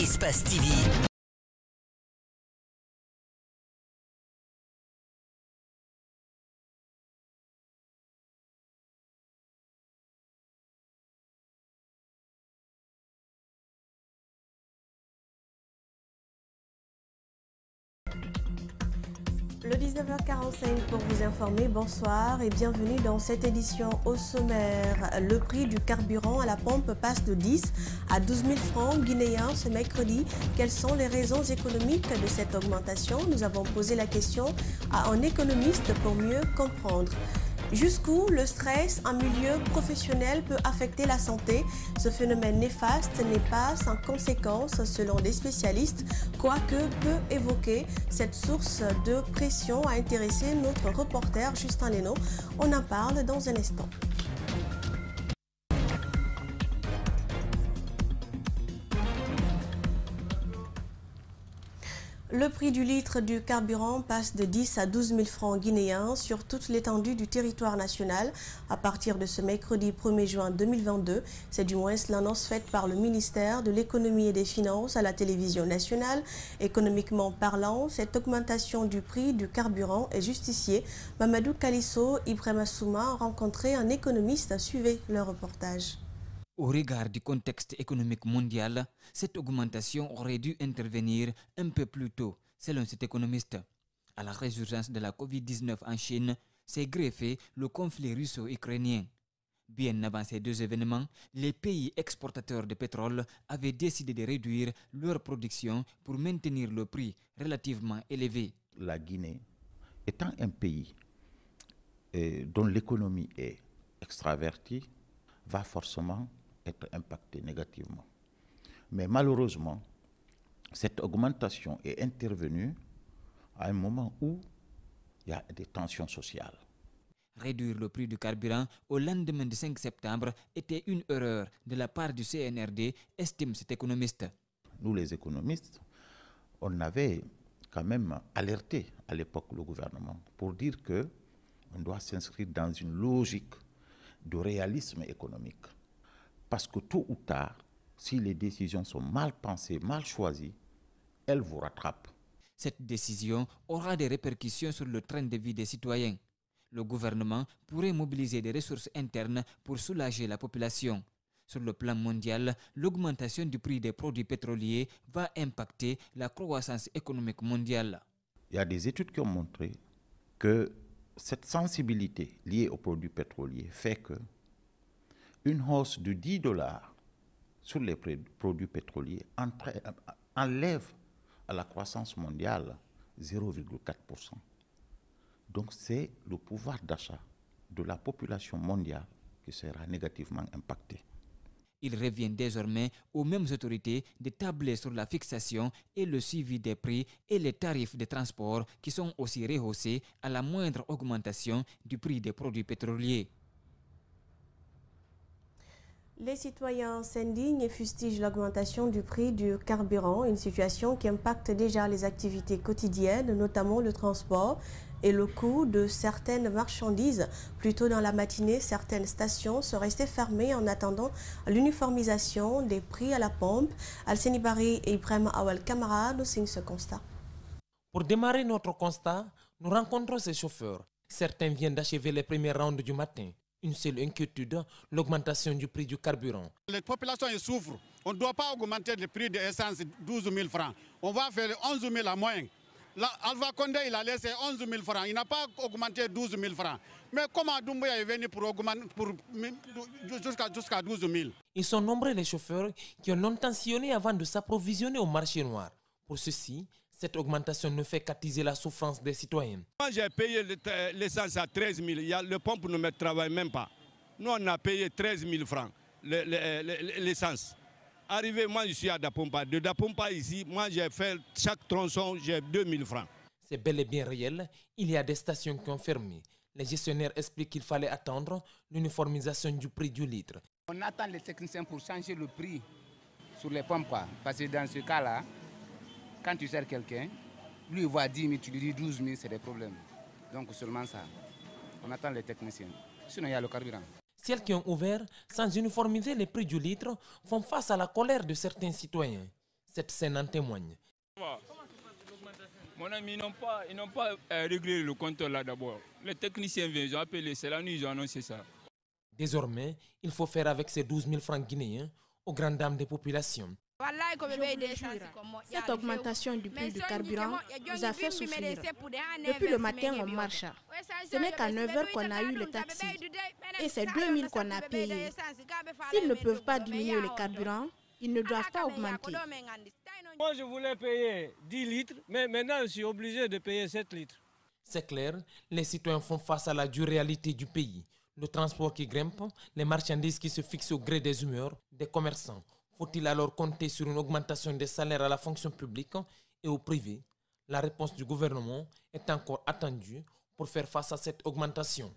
Espace TV. Le 19h45 pour vous informer, bonsoir et bienvenue dans cette édition au sommaire. Le prix du carburant à la pompe passe de 10 à 12 000 francs guinéens ce mercredi. Quelles sont les raisons économiques de cette augmentation? Nous avons posé la question à un économiste pour mieux comprendre. Jusqu'où le stress en milieu professionnel peut affecter la santé? Ce phénomène néfaste n'est pas sans conséquence selon des spécialistes, quoique peu évoqué. Cette source de pression a intéressé notre reporter Justin Leno. On en parle dans un instant. Le prix du litre du carburant passe de 10 à 12 000 francs guinéens sur toute l'étendue du territoire national à partir de ce mercredi 1er juin 2022. C'est du moins l'annonce faite par le ministère de l'économie et des finances à la télévision nationale. Économiquement parlant, cette augmentation du prix du carburant est justifiée. Mamadou Kalisso, Ibrahima Souma ont rencontré un économiste. Suivez le reportage. Au regard du contexte économique mondial, cette augmentation aurait dû intervenir un peu plus tôt, selon cet économiste. À la résurgence de la Covid-19 en Chine, s'est greffé le conflit russo-ukrainien. Bien avant ces deux événements, les pays exportateurs de pétrole avaient décidé de réduire leur production pour maintenir le prix relativement élevé. La Guinée, étant un pays dont l'économie est extravertie, va forcément être impacté négativement. Mais malheureusement, cette augmentation est intervenue à un moment où il y a des tensions sociales. Réduire le prix du carburant au lendemain du 5 septembre était une erreur de la part du CNRD, estime cet économiste. Nous, les économistes, on avait quand même alerté à l'époque le gouvernement pour dire qu'on doit s'inscrire dans une logique de réalisme économique. Parce que tôt ou tard, si les décisions sont mal pensées, mal choisies, elles vous rattrapent. Cette décision aura des répercussions sur le train de vie des citoyens. Le gouvernement pourrait mobiliser des ressources internes pour soulager la population. Sur le plan mondial, l'augmentation du prix des produits pétroliers va impacter la croissance économique mondiale. Il y a des études qui ont montré que cette sensibilité liée aux produits pétroliers fait que une hausse de 10 $ sur les produits pétroliers enlève à la croissance mondiale 0,4%. Donc c'est le pouvoir d'achat de la population mondiale qui sera négativement impacté. Il revient désormais aux mêmes autorités de tabler sur la fixation et le suivi des prix et les tarifs de transport qui sont aussi rehaussés à la moindre augmentation du prix des produits pétroliers. Les citoyens s'indignent et fustigent l'augmentation du prix du carburant, une situation qui impacte déjà les activités quotidiennes, notamment le transport et le coût de certaines marchandises. Plus tôt dans la matinée, certaines stations sont restées fermées en attendant l'uniformisation des prix à la pompe. Alseni Bari et Ibrahim Awal Kamara nous signent ce constat. Pour démarrer notre constat, nous rencontrons ces chauffeurs. Certains viennent d'achever les premières rounds du matin. Une seule inquiétude, l'augmentation du prix du carburant. Les populations souffrent. On ne doit pas augmenter le prix de l'essence 12 000 francs. On va faire 11 000 à moins. Là, Alpha Condé, il a laissé 11 000 francs. Il n'a pas augmenté 12 000 francs. Mais comment Doumbouya est venu pour augmenter jusqu'à 12 000? Ils sont nombreux les chauffeurs qui ont longtemps sillonné avant de s'approvisionner au marché noir. Pour ceci, cette augmentation ne fait qu'attiser la souffrance des citoyens. Moi, j'ai payé l'essence à 13 000. Le pompe ne me travaille même pas. Nous, on a payé 13 000 francs l'essence. Arrivé, moi, je suis à Dapompa. De Dapompa ici, moi, j'ai fait chaque tronçon, j'ai 2 000 francs. C'est bel et bien réel. Il y a des stations qui ont fermé. Les gestionnaires expliquent qu'il fallait attendre l'uniformisation du prix du litre. On attend les techniciens pour changer le prix sur les pompes. Parce que dans ce cas-là, quand tu sers quelqu'un, lui il voit 10 000, tu lui dis 12 000, c'est des problèmes. Donc seulement ça. On attend les techniciens. Sinon il y a le carburant. Celles qui ont ouvert sans uniformiser les prix du litre font face à la colère de certains citoyens. Cette scène en témoigne. Mon ami, ils n'ont pas réglé le compteur là d'abord. Les techniciens viennent, ils ont appelé, c'est la nuit, ils ont annoncé ça. Désormais, il faut faire avec ces 12 000 francs guinéens aux grandes dames des populations. Cette augmentation du prix du carburant nous a fait souffrir. Depuis le matin, on marche. Ce n'est qu'à 9 h qu'on a eu le taxi. Et c'est 2 000 qu'on a payé. S'ils ne peuvent pas diminuer le carburant, ils ne doivent pas augmenter. Moi, je voulais payer 10 litres, mais maintenant, je suis obligé de payer 7 litres. C'est clair, les citoyens font face à la dure réalité du pays. Le transport qui grimpe, les marchandises qui se fixent au gré des humeurs des commerçants. Faut-il alors compter sur une augmentation des salaires à la fonction publique et au privé? La réponse du gouvernement est encore attendue pour faire face à cette augmentation.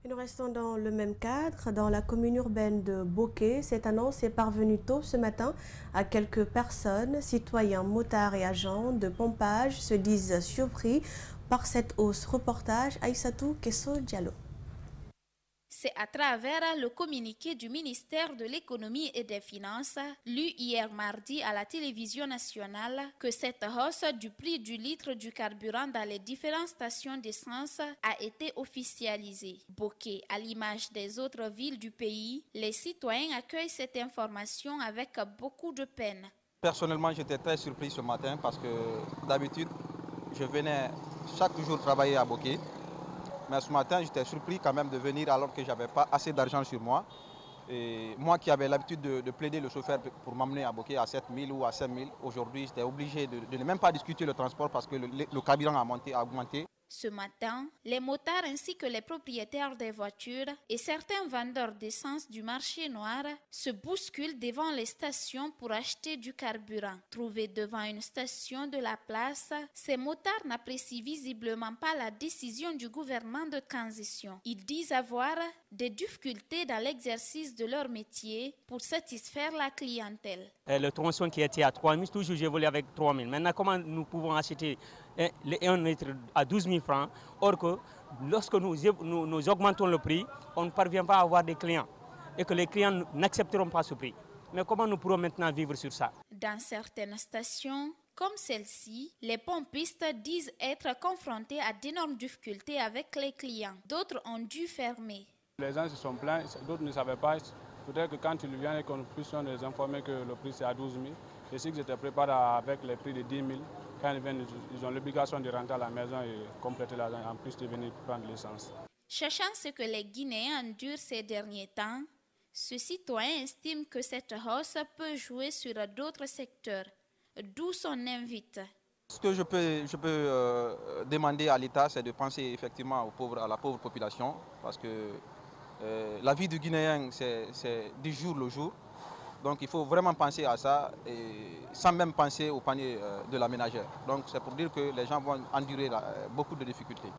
Et nous restons dans le même cadre. Dans la commune urbaine de Boké, cette annonce est parvenue tôt ce matin à quelques personnes. Citoyens, motards et agents de pompage se disent surpris par cette hausse. Reportage Aïssatou Kesso Diallo. C'est à travers le communiqué du ministère de l'Économie et des Finances, lu hier mardi à la télévision nationale, que cette hausse du prix du litre du carburant dans les différentes stations d'essence a été officialisée. Boké, à l'image des autres villes du pays, les citoyens accueillent cette information avec beaucoup de peine. Personnellement, j'étais très surpris ce matin parce que d'habitude, je venais chaque jour travailler à Boké. Mais ce matin, j'étais surpris quand même de venir alors que je n'avais pas assez d'argent sur moi. Et moi qui avais l'habitude de plaider le chauffeur pour m'emmener à Boké à 7 000 ou à 5 000, aujourd'hui, j'étais obligé de ne même pas discuter le transport parce que le carburant a augmenté. Ce matin, les motards ainsi que les propriétaires des voitures et certains vendeurs d'essence du marché noir se bousculent devant les stations pour acheter du carburant. Trouvés devant une station de la place, ces motards n'apprécient visiblement pas la décision du gouvernement de transition. Ils disent avoir des difficultés dans l'exercice de leur métier pour satisfaire la clientèle. Le tronçon qui était à 3 000, toujours j'ai volé avec 3 000. Maintenant, comment nous pouvons acheter un litre à 12 000 francs, or que lorsque nous augmentons le prix, on ne parvient pas à avoir des clients et que les clients n'accepteront pas ce prix. Mais comment nous pourrons maintenant vivre sur ça? Dans certaines stations, comme celle-ci, les pompistes disent être confrontés à d'énormes difficultés avec les clients. D'autres ont dû fermer. Les gens se sont plaints, d'autres ne savaient pas. Peut-être que quand ils viennent et qu'on puisse les informer que le prix c'est à 12 000, je sais que j'étais préparé avec les prix de 10 000. Quand ils viennent, ils ont l'obligation de rentrer à la maison et compléter l'argent, en plus de venir prendre l'essence. Sachant ce que les Guinéens endurent ces derniers temps, ce citoyen estime que cette hausse peut jouer sur d'autres secteurs, d'où son invite. Ce que je peux demander à l'État, c'est de penser effectivement à la pauvre population, parce que la vie du Guinéen, c'est du jour le jour. Donc il faut vraiment penser à ça, et sans même penser au panier de la ménagère. Donc c'est pour dire que les gens vont endurer beaucoup de difficultés.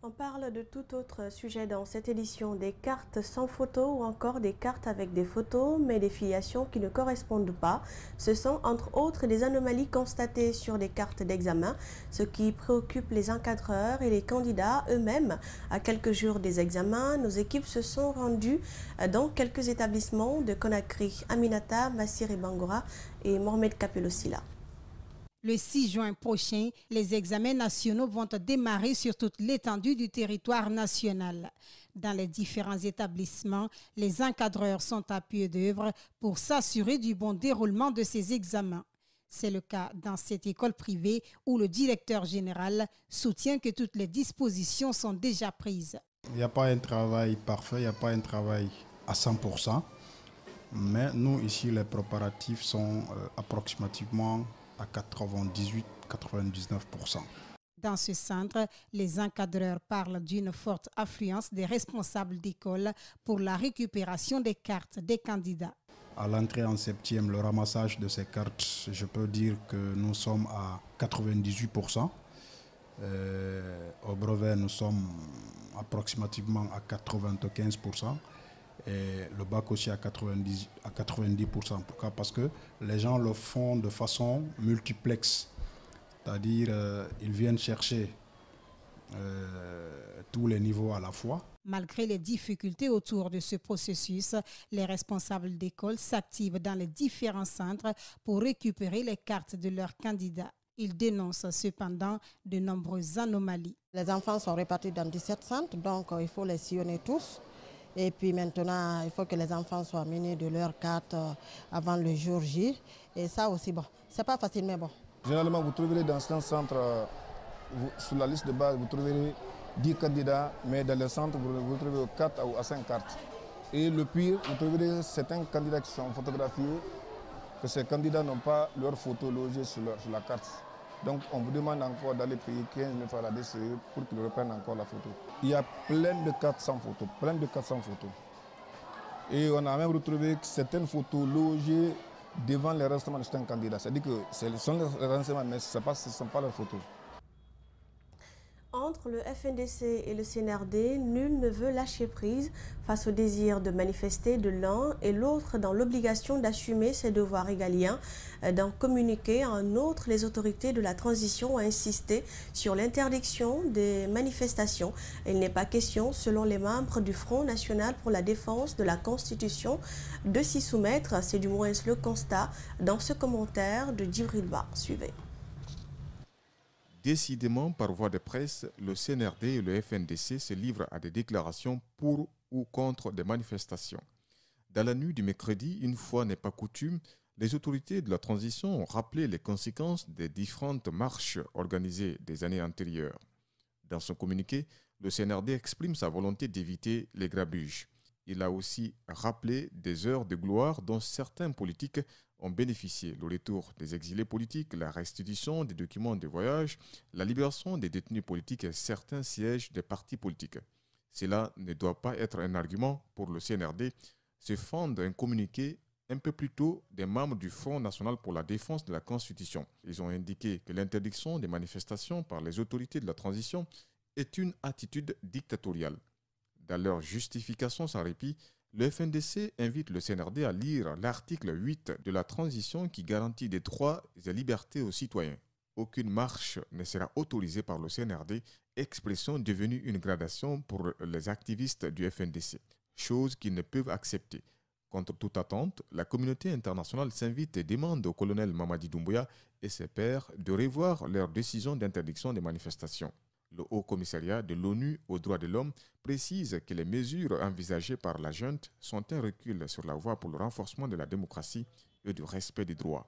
On parle de tout autre sujet dans cette édition, des cartes sans photo ou encore des cartes avec des photos mais des filiations qui ne correspondent pas. Ce sont entre autres des anomalies constatées sur des cartes d'examen, ce qui préoccupe les encadreurs et les candidats eux-mêmes. À quelques jours des examens, nos équipes se sont rendues dans quelques établissements de Conakry. Aminata Massiri Bangora et Mohamed Kapelosila. Le 6 juin prochain, les examens nationaux vont démarrer sur toute l'étendue du territoire national. Dans les différents établissements, les encadreurs sont à pied d'œuvre pour s'assurer du bon déroulement de ces examens. C'est le cas dans cette école privée où le directeur général soutient que toutes les dispositions sont déjà prises. Il n'y a pas un travail parfait, il n'y a pas un travail à 100%, mais nous ici, les préparatifs sont approximativement à 98-99%. Dans ce centre, les encadreurs parlent d'une forte affluence des responsables d'école pour la récupération des cartes des candidats. À l'entrée en septième, le ramassage de ces cartes, je peux dire que nous sommes à 98%. Au brevet, nous sommes approximativement à 95%. Et le bac aussi à 90%. Pourquoi? Parce que les gens le font de façon multiplexe. C'est-à-dire ils viennent chercher tous les niveaux à la fois. Malgré les difficultés autour de ce processus, les responsables d'école s'activent dans les différents centres pour récupérer les cartes de leurs candidats. Ils dénoncent cependant de nombreuses anomalies. Les enfants sont répartis dans 17 centres, donc il faut les sillonner tous. Et puis maintenant, il faut que les enfants soient munis de leurs cartes avant le jour J. Et ça aussi, bon, c'est pas facile, mais bon. Généralement, vous trouverez dans certains centres, sur la liste de base, vous trouverez 10 candidats, mais dans le centre, vous trouvez 4 ou 5 cartes. Et le pire, vous trouverez certains candidats qui sont photographiés, que ces candidats n'ont pas leur photo logée sur la carte. Donc on vous demande encore d'aller payer 15 000 francs à la DCE pour qu'ils reprennent encore la photo. Il y a plein de cartes sans photo, Et on a même retrouvé certaines photos logées devant les renseignements de certains candidats. C'est-à-dire que ce sont les renseignements, mais ce ne sont pas leurs photos. Entre le FNDC et le CNRD, nul ne veut lâcher prise face au désir de manifester de l'un et l'autre dans l'obligation d'assumer ses devoirs régaliens. D'en communiquer à un autre, les autorités de la transition ont insisté sur l'interdiction des manifestations. Il n'est pas question, selon les membres du Front national pour la défense de la Constitution, de s'y soumettre. C'est du moins le constat dans ce commentaire de Djibril Ba. Suivez. Décidément, par voie de presse, le CNRD et le FNDC se livrent à des déclarations pour ou contre des manifestations. Dans la nuit du mercredi, une fois n'est pas coutume, les autorités de la transition ont rappelé les conséquences des différentes marches organisées des années antérieures. Dans son communiqué, le CNRD exprime sa volonté d'éviter les grabuges. Il a aussi rappelé des heures de gloire dont certains politiques ont bénéficié: le retour des exilés politiques, la restitution des documents de voyage, la libération des détenus politiques et certains sièges des partis politiques. Cela ne doit pas être un argument pour le CNRD, se fonde un communiqué un peu plus tôt des membres du Front national pour la défense de la Constitution. Ils ont indiqué que l'interdiction des manifestations par les autorités de la transition est une attitude dictatoriale. Dans leur justification sans répit, le FNDC invite le CNRD à lire l'article 8 de la transition qui garantit des droits et libertés aux citoyens. Aucune marche ne sera autorisée par le CNRD, expression devenue une gradation pour les activistes du FNDC, chose qu'ils ne peuvent accepter. Contre toute attente, la communauté internationale s'invite et demande au colonel Mamadi Doumbouya et ses pairs de revoir leur décision d'interdiction des manifestations. Le Haut Commissariat de l'ONU aux droits de l'homme précise que les mesures envisagées par la junte sont un recul sur la voie pour le renforcement de la démocratie et du respect des droits.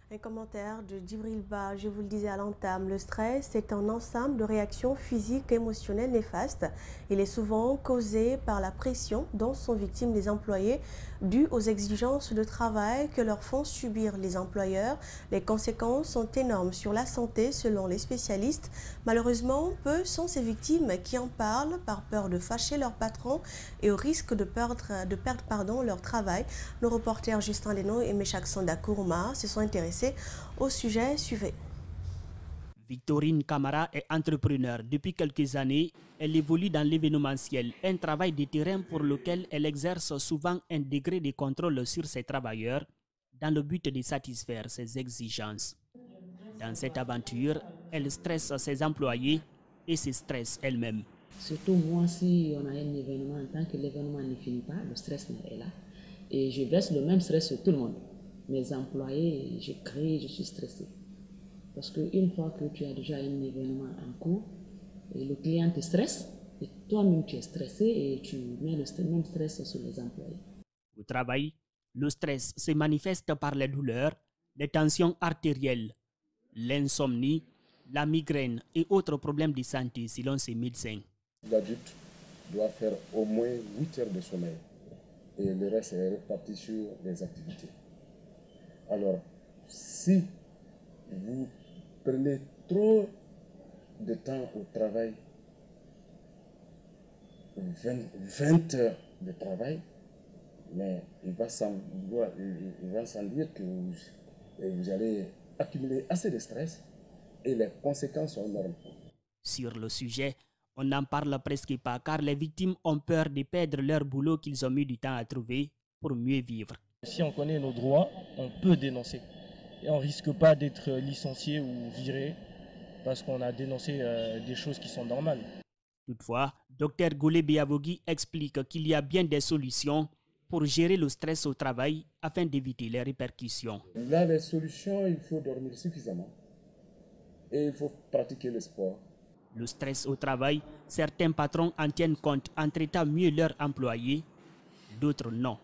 Un commentaire de Djibril Ba. Je vous le disais à l'entame, le stress est un ensemble de réactions physiques et émotionnelles néfastes. Il est souvent causé par la pression dont sont victimes les employés due aux exigences de travail que leur font subir les employeurs. Les conséquences sont énormes sur la santé selon les spécialistes. Malheureusement, peu sont ces victimes qui en parlent par peur de fâcher leur patron et au risque de perdre leur travail. Nos reporters Justin Leno et Meshak Sanda Kourouma se sont intéressés au sujet. Suivez. Victorine Camara est entrepreneur. Depuis quelques années, elle évolue dans l'événementiel, un travail de terrain pour lequel elle exerce souvent un degré de contrôle sur ses travailleurs dans le but de satisfaire ses exigences. Dans cette aventure, elle stresse ses employés et se stresse elle-même. Surtout moi, si on a un événement, tant que l'événement ne finit pas, le stress est là. Et je verse le même stress sur tout le monde. Mes employés, je crie, je suis stressé. Parce qu'une fois que tu as déjà un événement en cours, et le client te stresse, et toi-même tu es stressé et tu mets le même stress sur les employés. Au travail, le stress se manifeste par les douleurs, les tensions artérielles, l'insomnie, la migraine et autres problèmes de santé selon ces médecins. L'adulte doit faire au moins 8 heures de sommeil et le reste est réparti sur les activités. Alors, si vous prenez trop de temps au travail, 20 heures de travail, mais il va sans dire que vous allez accumuler assez de stress et les conséquences sont énormes. Sur le sujet, on n'en parle presque pas car les victimes ont peur de perdre leur boulot qu'ils ont mis du temps à trouver pour mieux vivre. Si on connaît nos droits, on peut dénoncer. Et on ne risque pas d'être licencié ou viré parce qu'on a dénoncé des choses qui sont normales. Toutefois, Dr Goulé Biavogui explique qu'il y a bien des solutions pour gérer le stress au travail afin d'éviter les répercussions. Là, les solutions, il faut dormir suffisamment et il faut pratiquer le sport. Le stress au travail, certains patrons en tiennent compte en traitant mieux leurs employés, d'autres non.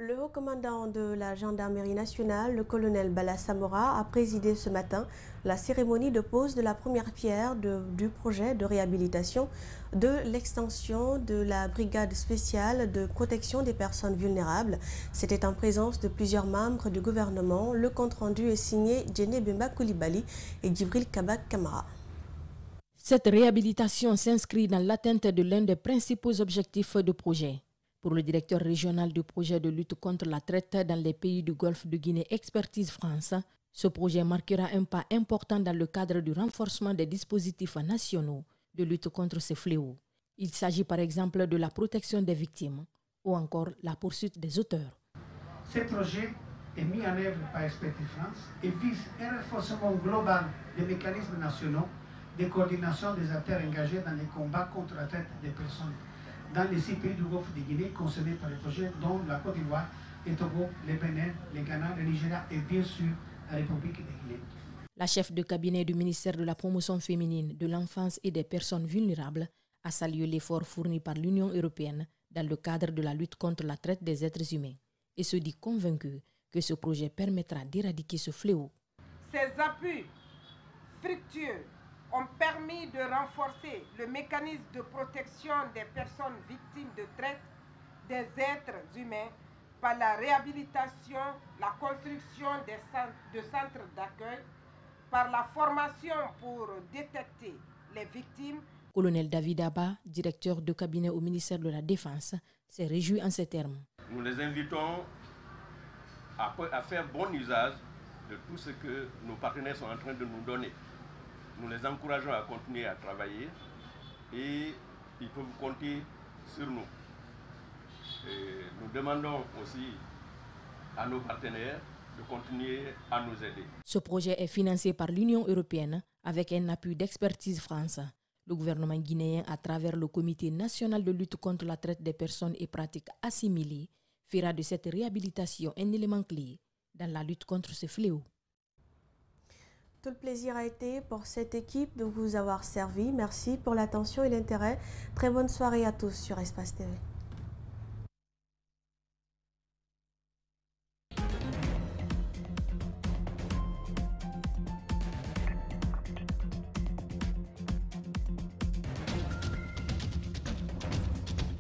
Le haut commandant de la gendarmerie nationale, le colonel Bala Samora, a présidé ce matin la cérémonie de pose de la première pierre du projet de réhabilitation de l'extension de la brigade spéciale de protection des personnes vulnérables. C'était en présence de plusieurs membres du gouvernement. Le compte-rendu est signé Djene Bemba Koulibaly et Djibril Kabak Kamara. Cette réhabilitation s'inscrit dans l'atteinte de l'un des principaux objectifs du projet. Pour le directeur régional du projet de lutte contre la traite dans les pays du Golfe de Guinée Expertise France, ce projet marquera un pas important dans le cadre du renforcement des dispositifs nationaux de lutte contre ces fléaux. Il s'agit par exemple de la protection des victimes ou encore la poursuite des auteurs. Ce projet est mis en œuvre par Expertise France et vise un renforcement global des mécanismes nationaux de coordination des acteurs engagés dans les combats contre la traite des personnes dans les 6 pays du Golfe de Guinée concernés par le projet, dont la Côte d'Ivoire, le Togo, le Bénin, le Ghana, le Nigeria et bien sûr la République de Guinée. La chef de cabinet du ministère de la Promotion féminine, de l'enfance et des personnes vulnérables a salué l'effort fourni par l'Union européenne dans le cadre de la lutte contre la traite des êtres humains et se dit convaincue que ce projet permettra d'éradiquer ce fléau. Ces appuis fructueux ont permis de renforcer le mécanisme de protection des personnes victimes de traite des êtres humains par la réhabilitation, la construction de centres d'accueil, par la formation pour détecter les victimes. Colonel David Abba, directeur de cabinet au ministère de la Défense, s'est réjoui en ces termes. Nous les invitons à faire bon usage de tout ce que nos partenaires sont en train de nous donner. Nous les encourageons à continuer à travailler et ils peuvent compter sur nous. Et nous demandons aussi à nos partenaires de continuer à nous aider. Ce projet est financé par l'Union européenne avec un appui d'Expertise France. Le gouvernement guinéen, à travers le Comité national de lutte contre la traite des personnes et pratiques assimilées, fera de cette réhabilitation un élément clé dans la lutte contre ce fléau. Tout le plaisir a été pour cette équipe de vous avoir servi. Merci pour l'attention et l'intérêt. Très bonne soirée à tous sur Espace TV.